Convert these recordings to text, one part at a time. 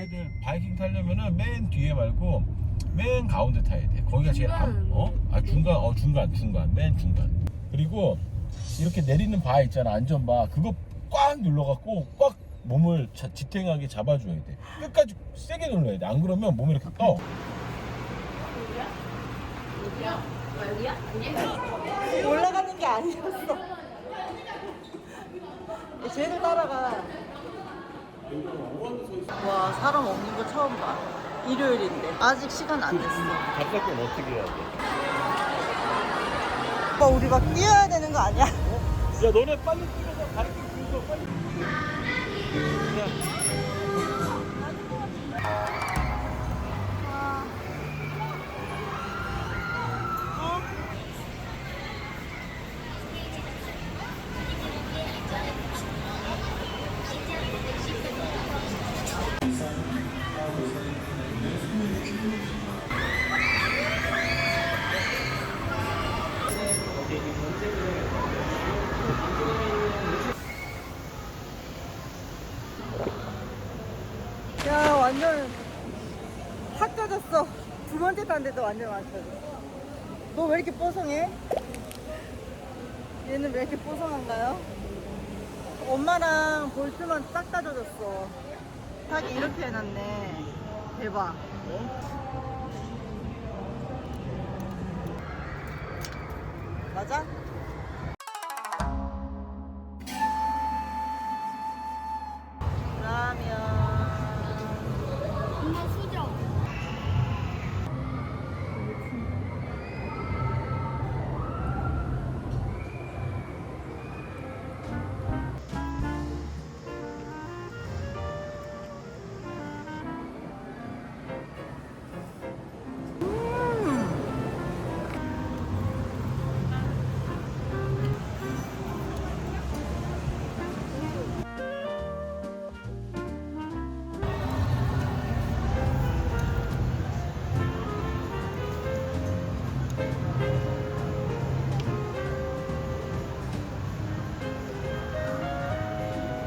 아이들 바이킹 타려면은 맨 뒤에 말고 맨 가운데 타야 돼. 거기가 제일 중간 맨 중간. 그리고 이렇게 내리는 바 있잖아, 안전바. 그거 꽉 눌러갖고 꽉 몸을 지탱하게 잡아줘야 돼. 끝까지 세게 눌러야 돼. 안 그러면 몸이 이렇게 떠. 올라가는 게 아니었어. 쟤도 따라가. 와, 사람 없는 거 처음 봐. 일요일인데 아직 시간 안 됐어. 답답한 어떻게 해야 돼? 오빠 우리 막 뛰어야 되는 거 아니야? 야, 너네 빨리 뛰어서 바이킹 뛰어 빨리. 야. 야, 완전 확 젖었어. 두 번째 탄데도 완전 안 젖어. 너 왜 이렇게 뽀송해? 얘는 왜 이렇게 뽀송한가요? 엄마랑 볼트만 싹 다 젖었어. 타기 이렇게 해놨네. 대박. 맞아? 엄마 수저.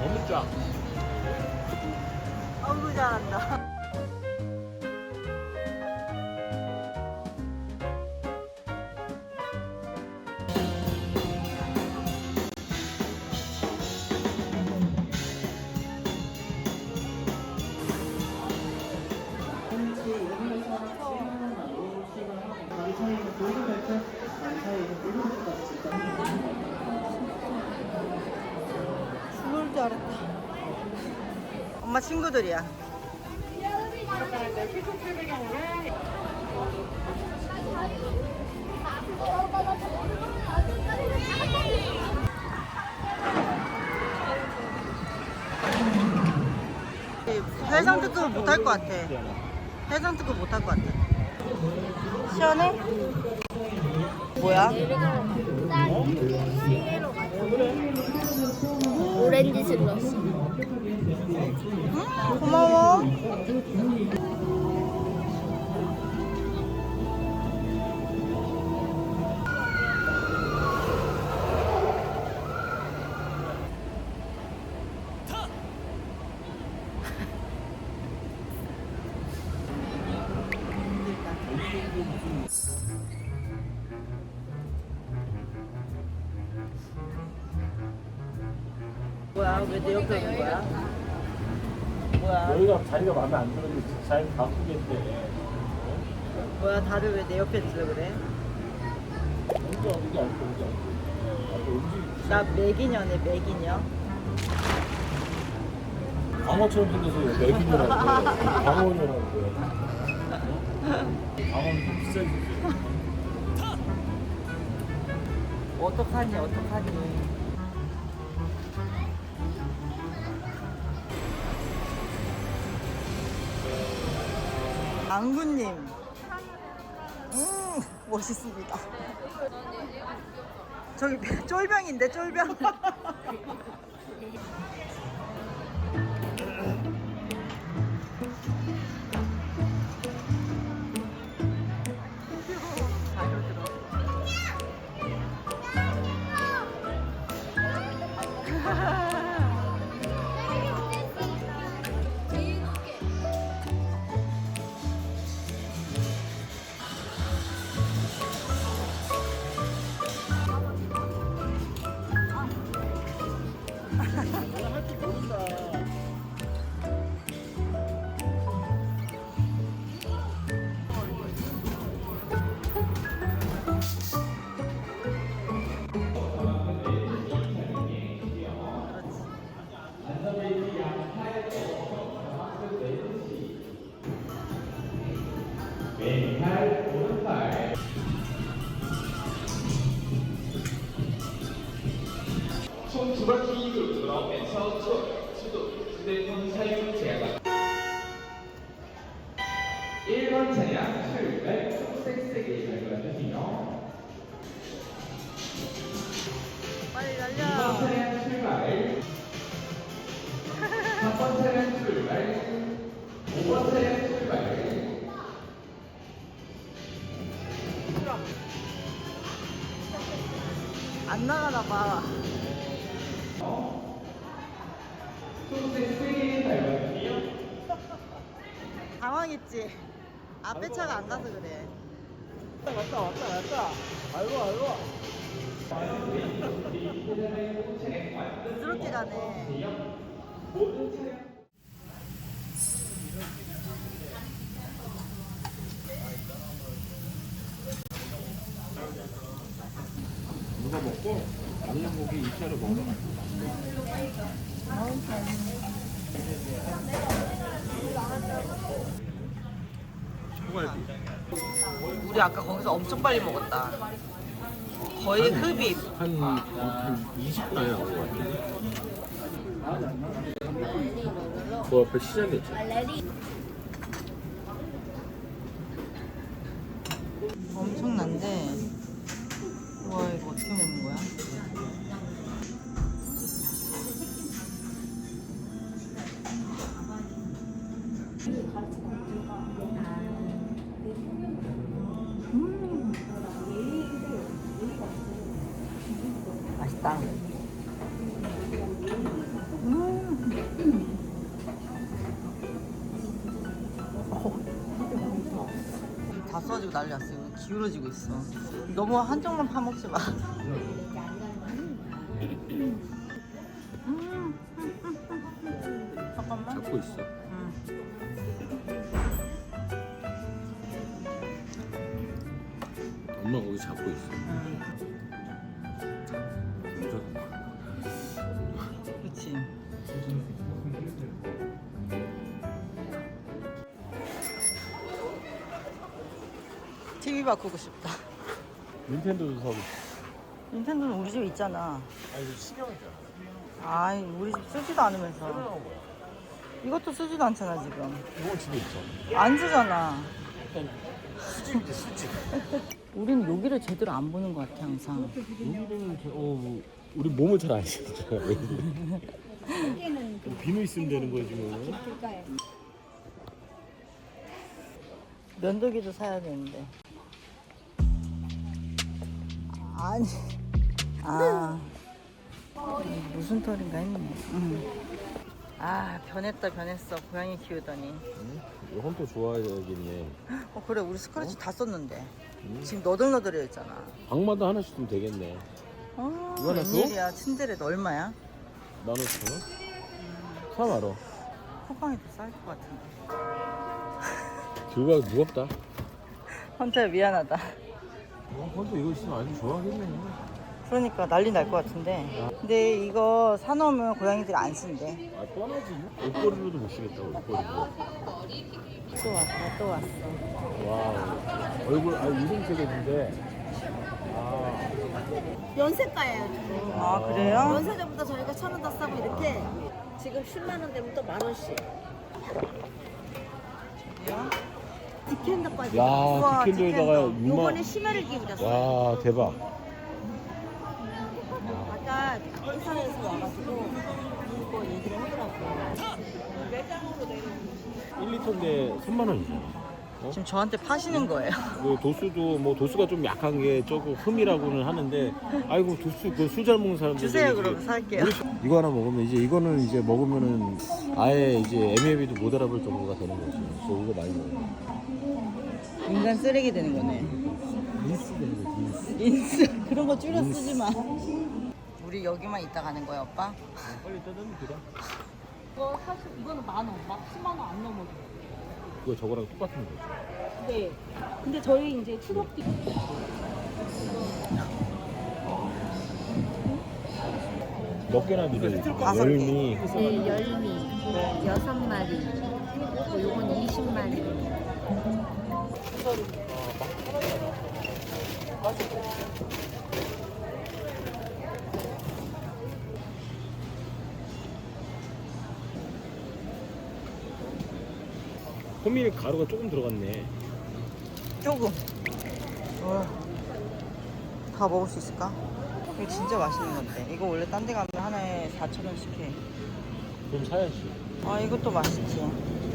너무 쫙. 아우 잘한다. 죽을 줄 알았다. 엄마 친구들이야. 해상 특급 못할 것 같아. 해상 특급 못할 것 같아. 시원해? 뭐야? 오렌지 슬러시. 고마워. 뭐야? 왜 내 옆에 오는 거야? 뭐야? 여기가 자리가 마음에 안 들었는데 잘 바꾸겠대. 뭐야? 다들 왜 내 옆에 있으려 그래? 언제 어디가 아니고 언제 움직이. 나 매기녀네, 매기녀. 광어처럼 생겨서 매기녀라고 광어녀라고 그래. 광어는 좀 비싸게 생겼어. 어떡하니, 어떡하니. 안구님. 멋있습니다. 저기 쫄병인데, 쫄병. 왼팔, 오른팔. 손 두 바퀴 이끌고 돌아오면서 수도 휴대폰 사용 제한. 1번 차량 출발. 초록색 세게 잘 골라주세요. 빨리 2번 날려. 차량 출발. 3번 차량 출발. 5번 차량 출발. 안 나가나 봐. 초록색 세게 밟아주세요. 당황했지. 앞에 차가 안 가서 그래. 왔다. 알고. 부드럽게 가네. 누가 먹고 양념고기 2차로 먹어. 우리 아까 거기서 엄청 빨리 먹었다. 거의 흡입. 한 20분 안에 나온 것 같아. 그 앞에 시작했지. 엄청난데. 와 이거 어떻게 먹는 거야? 맛있다. 다 써지고 난리 났어. 이거 기울어지고 있어. 너무 한쪽만 파먹지 마. 잠깐만. 잡고 있어. 엄마 거기 잡고 있어. 그렇지. TV 바꾸고 싶다. 닌텐도도 사고 싶어. 닌텐도는 우리 집에 있잖아. 아니 이거 신형이잖아. 아이 우리 집 쓰지도 않으면서. 새로 나온 거야. 이것도 쓰지도 않잖아 지금. 이건 집에 있어. 안 쓰잖아. 일단 수집이지 수집. 우리는 여기를 제대로 안 보는 것 같아 항상. 여기는 우리 몸을 잘 안 씻잖아. 비누 있으면 되는 거야 지금. 면도기도 사야 되는데. 아니. 아. 무슨 털인가 했네. 아 변했어. 고양이 키우더니. 이건 또 좋아야겠네. 그래 우리 스크래치 다 썼는데. 지금 너덜너덜해 있잖아. 방마다 하나씩 좀 되겠네. 이거 하나 줘? 웬일이야. 친데레도 얼마야? 15,000원? 사 말어. 쿠팡이 더 쌀 것 같은데. 들고 가기 무겁다. 헌터야 미안하다. 헌터 이거 있으면 아주 좋아하겠네. 그러니까 난리 날 것 같은데. 근데 이거 사놓으면 고양이들이 안 쓴대. 아 뻔하지. 옷걸이로도 못 쓰겠다고 옷걸이로. 또 왔어. 와 얼굴 유색색인데. 연세가예요. 아 그래요? 연세대보다 저희가 1,000원 더 싸고 이렇게 지금 10만 원 되면 또 10,000원씩. 디캔더까지. 야 우와, 디켄도에다가 요번에 6만. 심혈을 기울였어요. 와 대박. 아까 회사에서 와가지고 이거 얘기를 하더라고요. 1리터인데 3만 원이잖아. 지금 저한테 파시는 거예요. 그 도수도 도수가 좀 약한 게 조금 흠이라고는 하는데 아이고 도수 그 술 잘 먹는 사람들 주세요 그럼 살게요. 이거 하나 먹으면 이거는 이제 먹으면은 아예 이제 애매비도 못 알아볼 정도가 되는 거지. 그래서 이거 많이 먹어. 인간 쓰레기 되는 거네. 린스 되는 거지. 인스 그런 거 줄여 쓰지 마. 우리 여기만 있다 가는 거야 오빠? 빨리 뜯으면 그래. 이거 사실 이거는 10,000원, 막 10만 원 안 넘어요. 그거 저거랑 똑같은 거지. 네. 근데 저희 이제 추석기 몇 개나 믿어? 5개. 열미. 네, 열미 6마리. 요건 20마리. 호밀 가루가 조금 들어갔네. 조금. 다 먹을 수 있을까? 이거 진짜 맛있는 건데. 이거 원래 딴 데 가면 하나에 4,000원씩 해. 그럼 사야지. 아, 이것도 맛있지.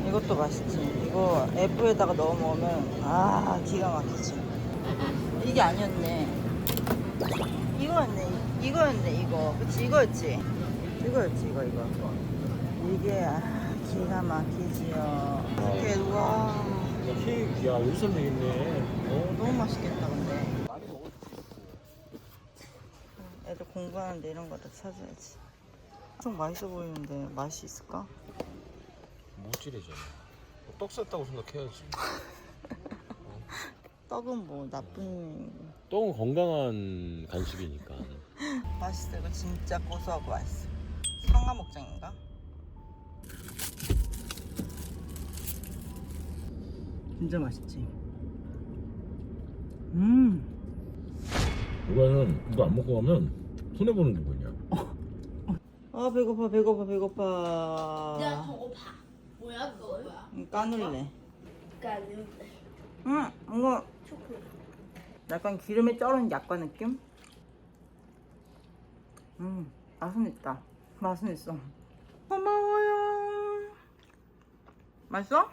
이것도 맛있지. 이거 F에다가 넣어 먹으면 기가 막히지. 이게 아니었네. 이거였네. 이거. 그치, 이거였지. 이거. 이게 기가 막히지요. 이렇게 와. 케이크, 야, 여기 선 되겠네. 너무 맛있겠다 근데. 애들 공부하는데 이런 거 다 찾아야지. 엄청 맛있어 보이는데 맛이 있을까? 무찌래잖아. 떡 쌌다고 생각해야지. 떡은 뭐 나쁜. 떡은 건강한 간식이니까. 맛있어. 이거 진짜 고소하고 맛있어. 상하 목장인가? 진짜 맛있지. 이거는 이거 안 먹고 가면 손해 보는 기분이야. 아 배고파. 내가 배고파. 뭐야 그거? 까눌래. 까는데. 이거 약간 기름에 쩔은 약간 느낌? 맛은 있다. 맛은 있어. 고마워요. 맛있어?